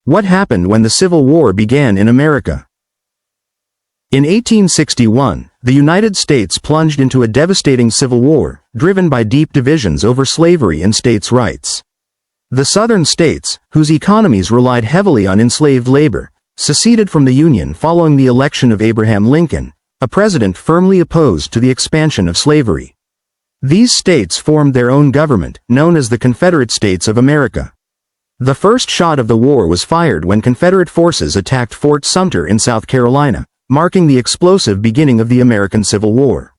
What happened when the Civil War began in America? In 1861, the United States plunged into a devastating civil war, driven by deep divisions over slavery and states' rights. The Southern states, whose economies relied heavily on enslaved labor, seceded from the Union following the election of Abraham Lincoln, a president firmly opposed to the expansion of slavery. These states formed their own government, known as the Confederate States of America. The first shot of the war was fired when Confederate forces attacked Fort Sumter in South Carolina, marking the explosive beginning of the American Civil War.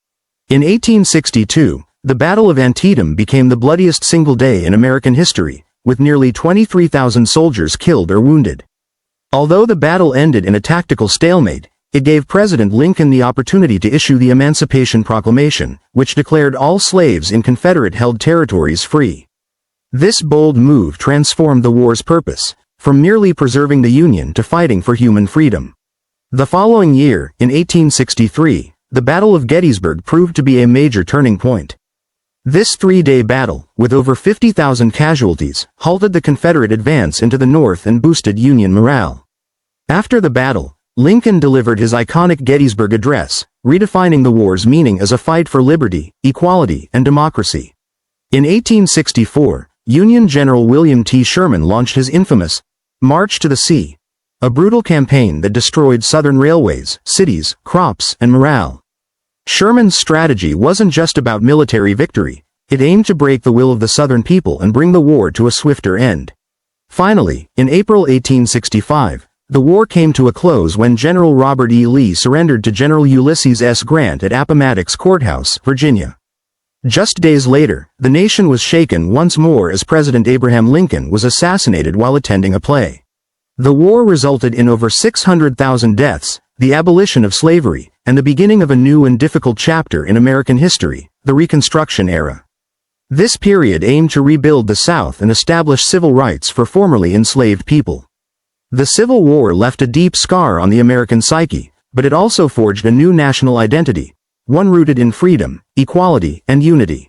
In 1862, the Battle of Antietam became the bloodiest single day in American history, with nearly 23,000 soldiers killed or wounded. Although the battle ended in a tactical stalemate, it gave President Lincoln the opportunity to issue the Emancipation Proclamation, which declared all slaves in Confederate-held territories free. This bold move transformed the war's purpose, from merely preserving the Union to fighting for human freedom. The following year, in 1863, the Battle of Gettysburg proved to be a major turning point. This three-day battle, with over 50,000 casualties, halted the Confederate advance into the North and boosted Union morale. After the battle, Lincoln delivered his iconic Gettysburg Address, redefining the war's meaning as a fight for liberty, equality, and democracy. In 1864, Union General William T. Sherman launched his infamous March to the Sea, a brutal campaign that destroyed Southern railways, cities, crops, and morale. Sherman's strategy wasn't just about military victory, it aimed to break the will of the Southern people and bring the war to a swifter end. Finally, in April 1865, the war came to a close when General Robert E. Lee surrendered to General Ulysses S. Grant at Appomattox Courthouse, Virginia. Just days later, the nation was shaken once more as President Abraham Lincoln was assassinated while attending a play. The war resulted in over 600,000 deaths, the abolition of slavery, and the beginning of a new and difficult chapter in American history, the Reconstruction era. This period aimed to rebuild the South and establish civil rights for formerly enslaved people. The Civil War left a deep scar on the American psyche, but it also forged a new national identity, one rooted in freedom, equality, and unity.